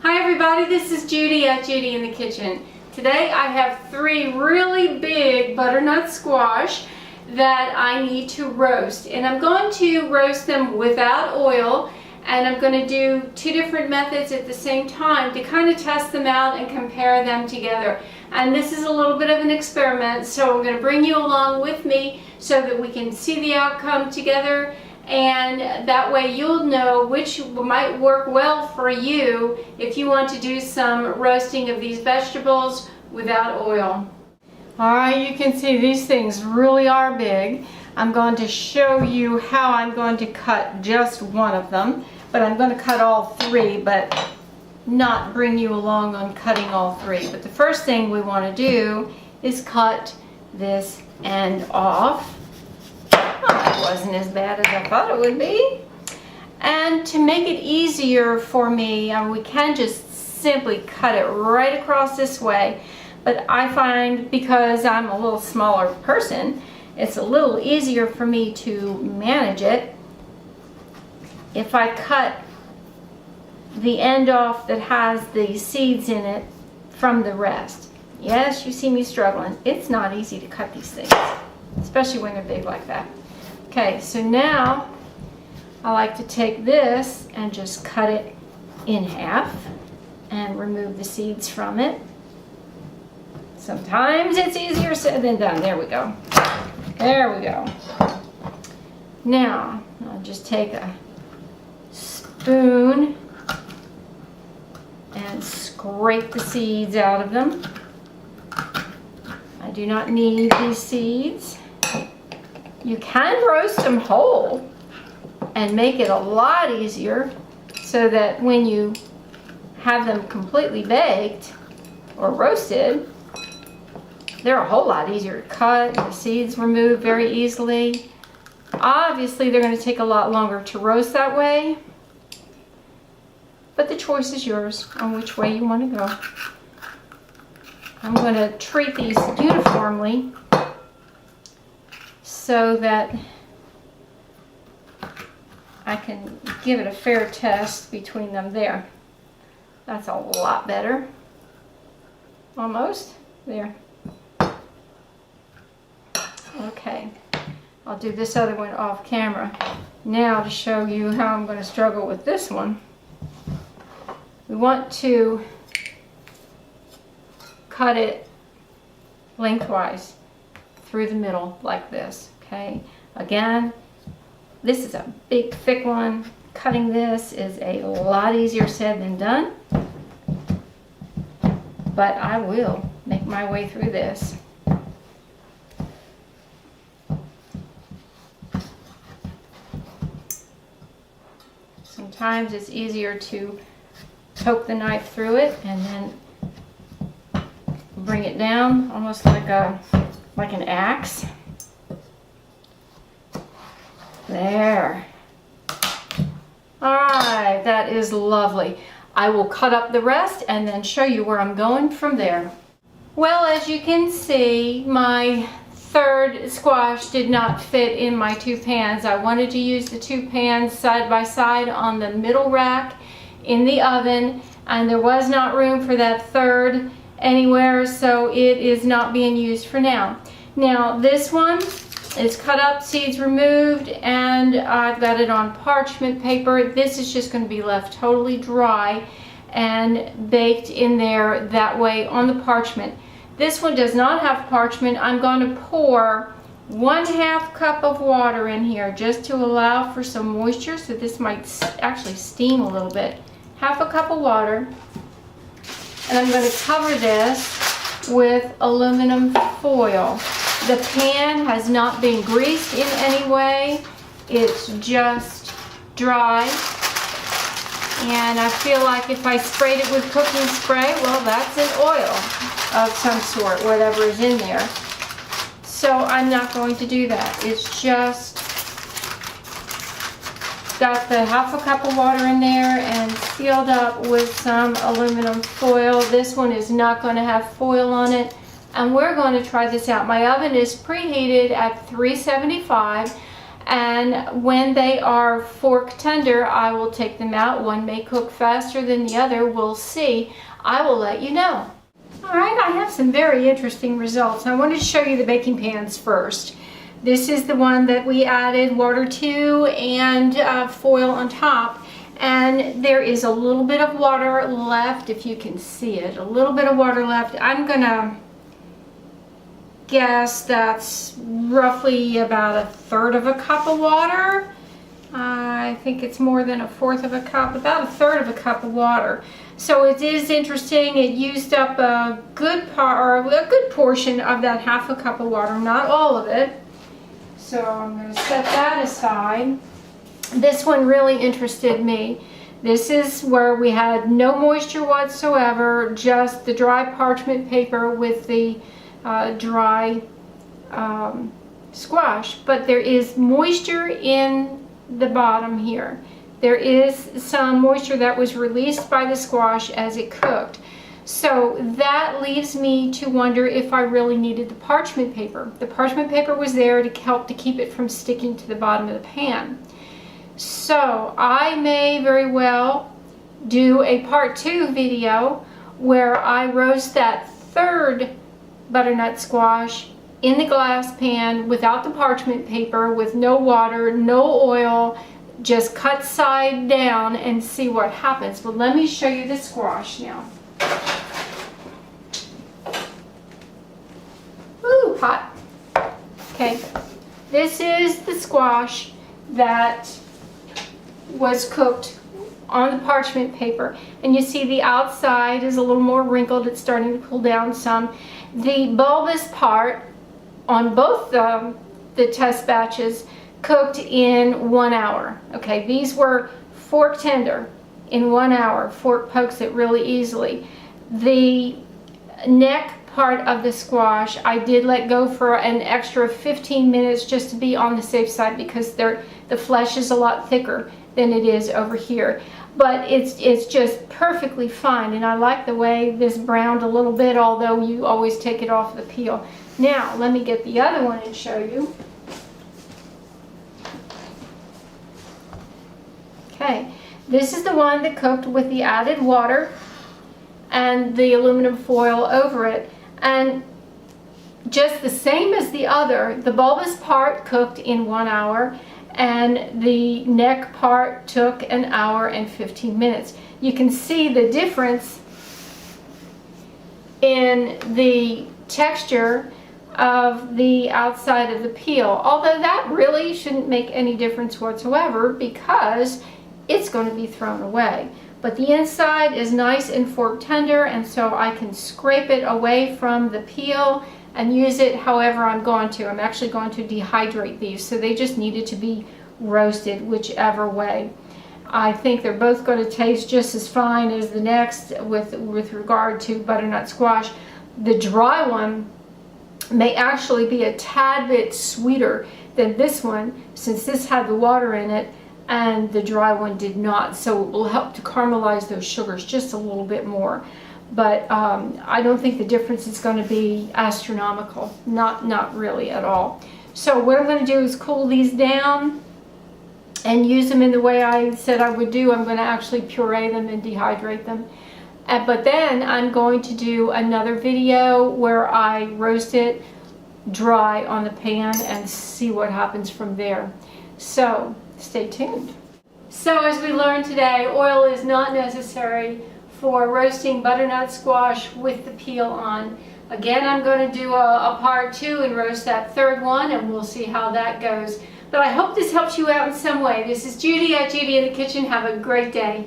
Hi everybody, this is Judy at Judi in the Kitchen. Today I have 3 really big butternut squash that I need to roast, and I'm going to roast them without oil, and I'm going to do 2 different methods at the same time to kind of test them out and compare them together. And this is a little bit of an experiment, so I'm going to bring you along with me so that we can see the outcome together, and that way you'll know which might work well for you if you want to do some roasting of these vegetables without oil. Alright, you can see these things really are big. I'm going to show you how I'm going to cut just one of them, but I'm going to cut all 3, but not bring you along on cutting all 3. But the first thing we want to do is cut this end off. Well, it wasn't as bad as I thought it would be. And to make it easier for me, we can just simply cut it right across this way. But I find, because I'm a little smaller person, it's a little easier for me to manage it if I cut the end off that has the seeds in it from the rest. Yes, you see me struggling. It's not easy to cut these things, especially when they're big like that. Okay, so now I like to take this and just cut it in half and remove the seeds from it. Sometimes it's easier said than done. There we go. There we go. Now, I'll just take a spoon and scrape the seeds out of them. I do not need these seeds. You can roast them whole and make it a lot easier so that when you have them completely baked or roasted, they're a whole lot easier to cut, the seeds removed very easily. Obviously, they're going to take a lot longer to roast that way, but the choice is yours on which way you want to go. I'm going to treat these uniformly so that I can give it a fair test between them. There. That's a lot better. Almost. There. Okay. I'll do this other one off camera. Now to show you how I'm going to struggle with this one. We want to cut it lengthwise through the middle like this. Okay, again, this is a big thick one. Cutting this is a lot easier said than done, but I will make my way through this. Sometimes it's easier to poke the knife through it and then bring it down almost like an axe. There. Alright, that is lovely. I will cut up the rest and then show you where I'm going from there. Well, as you can see, my 3rd squash did not fit in my 2 pans. I wanted to use the 2 pans side by side on the middle rack in the oven, and there was not room for that 3rd anywhere, so it is not being used for now. Now this one is cut up, seeds removed, and I've got it on parchment paper. This is just going to be left totally dry and baked in there that way on the parchment. This one does not have parchment. I'm going to pour 1/2 cup of water in here just to allow for some moisture, so this might actually steam a little bit. 1/2 cup of water, and I'm going to cover this with aluminum foil. The pan has not been greased in any way. It's just dry. And I feel like if I sprayed it with cooking spray, well, that's an oil of some sort, whatever is in there. So I'm not going to do that. It's just got the 1/2 cup of water in there and sealed up with some aluminum foil. This one is not going to have foil on it. And we're going to try this out. My oven is preheated at 375, And when they are fork tender, I will take them out. One may cook faster than the other. We'll see. I will let you know. All right, I have some very interesting results. I wanted to show you the baking pans first. This is the one that we added water to and foil on top. And there is a little bit of water left, if you can see it. A little bit of water left. I'm gonna guess that's roughly about 1/3 of a cup of water. I think it's more than 1/4 of a cup, about 1/3 of a cup of water. So it is interesting. It used up a good portion of that 1/2 cup of water, not all of it. So I'm going to set that aside. This one really interested me. This is where we had no moisture whatsoever, just the dry parchment paper with the dry squash, but there is moisture in the bottom here. There is some moisture that was released by the squash as it cooked. So that leaves me to wonder if I really needed the parchment paper. The parchment paper was there to help to keep it from sticking to the bottom of the pan. So I may very well do a part 2 video where I roast that 3rd butternut squash in the glass pan without the parchment paper, with no water, no oil, just cut side down and see what happens. But let me show you the squash now. Ooh, hot. Okay, this is the squash that was cooked on the parchment paper, and you see the outside is a little more wrinkled. It's starting to cool down some. The bulbous part on both the test batches cooked in 1 hour. Okay, these were fork tender in 1 hour. Fork pokes it really easily. The neck part of the squash I did let go for an extra 15 minutes just to be on the safe side, because the flesh is a lot thicker than it is over here. But it's just perfectly fine, and I like the way this browned a little bit, although you always take it off the peel. Now let me get the other one and show you. Okay, this is the one that cooked with the added water and the aluminum foil over it, and just the same as the other, the bulbous part cooked in 1 hour and the neck part took 1 hour and 15 minutes. You can see the difference in the texture of the outside of the peel, although that really shouldn't make any difference whatsoever because it's going to be thrown away. But the inside is nice and fork tender, and so I can scrape it away from the peel and use it however I'm going to. I'm actually going to dehydrate these, so they just needed to be roasted whichever way. I think they're both going to taste just as fine as the next with regard to butternut squash. The dry one may actually be a tad bit sweeter than this one, since this had the water in it and the dry one did not, so it will help to caramelize those sugars just a little bit more. But I don't think the difference is going to be astronomical, not really at all. So what I'm going to do is cool these down and use them in the way I said I would do. I'm going to actually puree them and dehydrate them. But then I'm going to do another video where I roast it dry on the pan and see what happens from there. So stay tuned. So as we learned today, oil is not necessary for roasting butternut squash with the peel on. Again, I'm going to do a part 2 and roast that 3rd one, and we'll see how that goes. But I hope this helps you out in some way. This is Judy at Judi in the Kitchen. Have a great day.